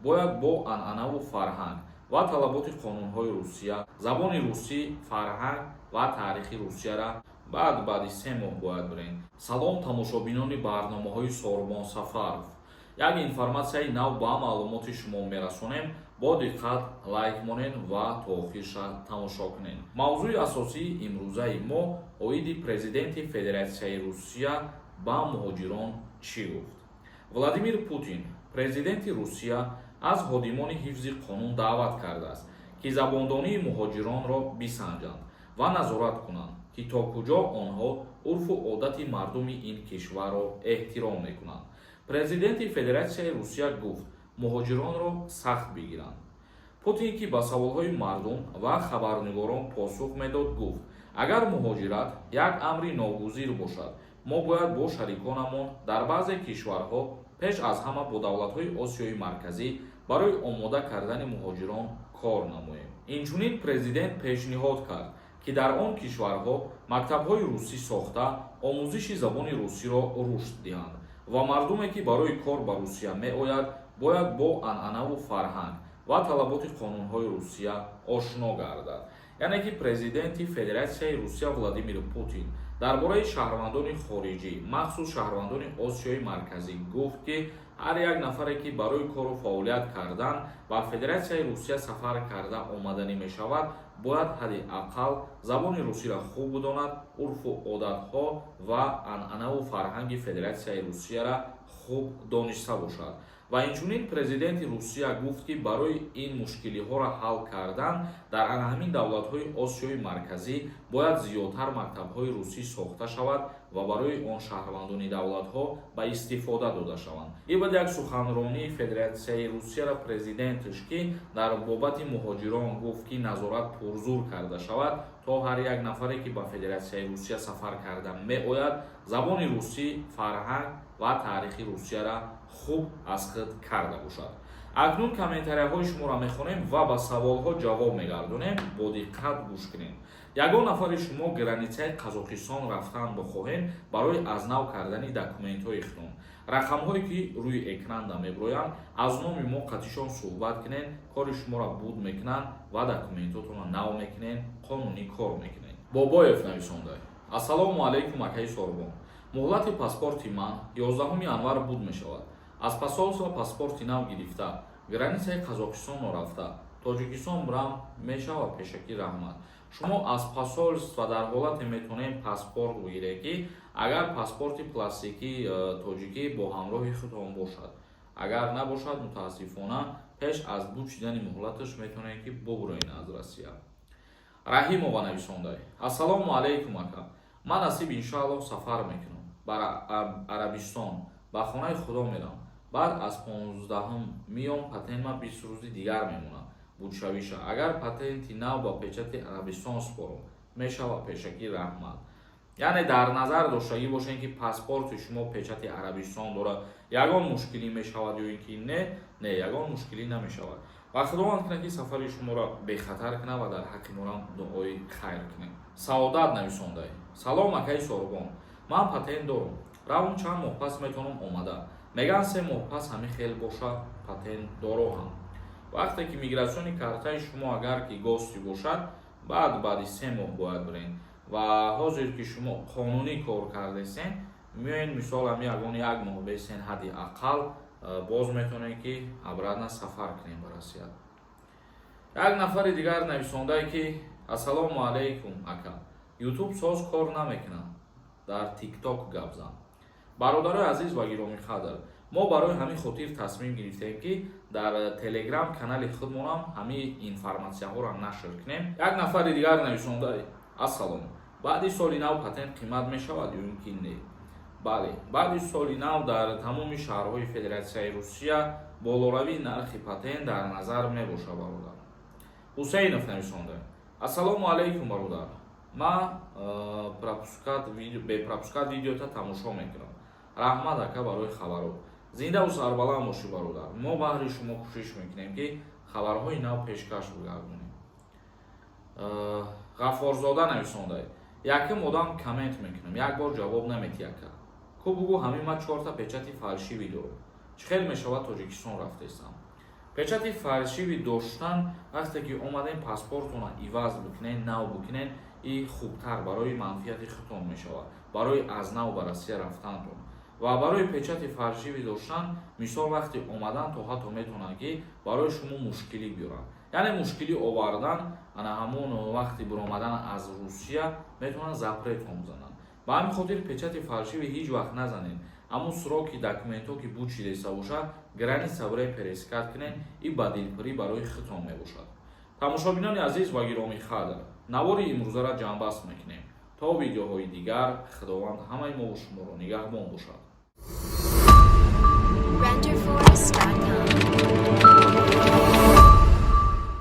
бояд бо анъанаву фарҳанг ва талаботи қонунҳои Русия, забони русӣ, фарҳанг ва таърихи Русияра баъди 3 моҳ бояд бирем. Салом тамошобинони барномаҳои Сорбон Сафаров. Як информатсияи нав ба маълумоти шумо мерасонем. Бо диққат лайк монед ва то охирша тамошо кунед. Мавзӯи асосии имрӯзаи мо оиди президенти Федератсияи Русия ба муҳоҷирон чӣ гуфт? Владимир Путин, президенти Русия, аз ҳодимони ҳифзи қонун даъват кардааст, ки забондонии муҳоҷиронро бисанҷанд ва назорат кунанд, ки то куҷо онҳо урфу одати мардуми ин кишварро эҳтиром мекунанд. Президенти Федератсияи Русия гуфт, муҳоҷиронро сахт бигиранд. Путин, ки ба саволҳои мардум ва хабарнигорон посух медод, гуфт, агар муҳоҷират як амри ногузир бошад, мо бояд бо шариконамон дар баъзе кишварҳо пеш аз ҳама бо давлатҳои Осиёи марказӣ барои омода кардани муҳоҷирон кор намоем. Инчунин президент пешниҳод кард, ки дар он кишварҳо мактабҳои русӣ сохта омӯзиши забони русиро рушд диҳанд ва мардуме, ки барои кор ба Русия меояд, бояд бо анъанаву фарҳанг ва талаботи қонунҳои Русия ошно гардад. Яъне ки президенти Федератсияи Русия Владимир Путин дар бораи шаҳрвандони хориҷӣ, махсус шаҳрвандони Осиёи марказӣ гуфт, ки ҳар як нафаре, ки барои кору фаъолият кардан ба Федератсияи Русия сафар карда омаданӣ мешавад, бояд ҳадди ақал забони русиро хуб бидонад, урфу одатҳо ва анъанаву фарҳанги Федератсияи Русияра хуб доништа бошад. Ва инчунин президенти Русия гуфт, ки барои ин мушкилиҳоро ҳал кардан дар ҳамин давлатҳои Осиёи марказӣ бояд зиёдтар мактабҳои русӣ сохта шавад ва барои он шаҳрвандони давлатҳо ба истифода дода шаванд. И баъд як суханронии Федератсияи Русияра президентш, ки дар бобати муҳоҷирон гуфт, ки назорат пурзур карда шавад, то ҳар як нафаре, ки ба Федератсияи Русия сафар карда меояд, забони русӣ, фарҳанг ва таърихи Русияра хуб аз худ карда бошад. Акнун комментарияҳои шуморо мехонем ва ба саволҳо ҷавоб мегардонем. Бо диққат гӯш кунем. Ягон нафари шумо границаи Қазоқистон рафтан бихоҳем барои аз нав кардани документҳои худтон. Рақамҳое, ки рӯи экранда меброянд, аз номи мо қатишон суҳбат кунед, кори шуморо буд мекунанд ва документотонро нав мекунед, қонунӣ кор мекунед. Бобоев нависонда. Ассалому алайкум акаи Сорбон. Муҳлати паспорти ман 11 январ буд мешавад. Аз посолство паспорти нав гирифта, границаи Қазоқистонро рафта, Тоҷикистон бирам мешавад пешакӣ раҳмат. Шумо аз посолство дар ҳолате метавонед паспорт бигиред, ки агар паспорти пластикии тоҷикӣ бо ҳамроҳи худтон бошад. Агар набошад, мутаассифона пеш аз буд шидани муҳлаташ метавонед, ки буброед аз Россия. Раҳимова нависонда. Ассалому алайкум ака. Ман насиб иншааллоҳ сафар мекунам бар Арабистон, ба хонаи худо мерам. Баъд аз 15 миём патентма 20 рӯзи дигар мемонад. Будшавиша. Агар патенти нав ба печати Арабистон спорам, мешавад пешакӣ раҳмат. Яъне дар назар доштагӣ бошед, ки паспорти шумо печати Арабистон дорад. Ягон мушкилӣ мешавад ё ин ки не, ягон мушкилӣ намешавад. Ва худованд кунад, ки сафари шуморо бехатар кунад ва дар ҳаққи морам дуои хайр кунед. Саодат нависонда. Салом акаи Сорбон. Ман патент дорам. Равон чанд моҳ пас метавонам омада. Меган 3 моҳ пас ҳамин хел бошад патент дороам. Вақте ки мигратсиони картаи шумо агар ки гости бошад, баъди 3 моҳ бояд бирен. Ва ҳозир ки шумо қонунӣ кор кардесен, миёен мисол ҳам ягон 1 моҳ бесен ҳадди ақал, боз метавонед ки обратно сафар кунед ба Россия. Як нафари дигар нависондаe, ки ассалому алайкум ака. YouTube соз кор намекунад. Дар TikTok гап зан. Бародарои азиз ва гиромӣ қадр, мо барои ҳамин хотир тасмим гирифтем, ки дар Telegram канали худмонам ҳамин информатсияҳоро нашр кунем. Як нафари дигар нависонда. Ассалом. Баъди соли нав патент қимат мешавад ё ин ки не? Бале, баъди соли нав дар тамоми шаҳрҳои Федератсияи Русия болоравии нархи патент дар назар мебошад бародар. Ҳусейнов нависонда. Ассалому алайкум бародар. Ман бепропускат видеота тамошо мекунам. Раҳмат ака барои хабарот. Зиндаву сарбаланд бошӣ бародар. Мо баҳри шумо кӯшиш мекунем, ки хабарҳои нав пешкаш бигардонем. Ғаффорзода нависонда. Яким одам коммент мекунам, як бор ҷавоб наметӣ ака. Ку бугӯ ҳамин ман 4 печати фалшивӣ дорам. Чӣ хел мешавад Тоҷикистон рафтаистам? печати фаршиви доштан вақте ки омаден паспортона иваз бикунен, нав бикунен, и хубтар барои манфиати худтон мешавад, барои аз нав ба Россия рафтантон. Ва барои печати фаршиви доштан мисол вақте омадан то ҳатто метавонад ки барои шумо мушкилӣ биёрад. яъне мушкилӣ овардан ана ҳамон вақти биромадан аз Русия метавонанд запретон зананд. ба ҳамин хотир печати фаршиви ҳеҷ вақт назанед. ҳамон суроки документҳо ки буд шидеса бошад граница барои перескат кунед и ба дилпурӣ барои хитон мебошад. тамошобинони азиз ва гиромӣ қадр, навори имрӯзара ҷамъбаст мекунем. то видеоҳои дигар худованд ҳамаи мо ва шуморо нигаҳбон бошад. renderforest.com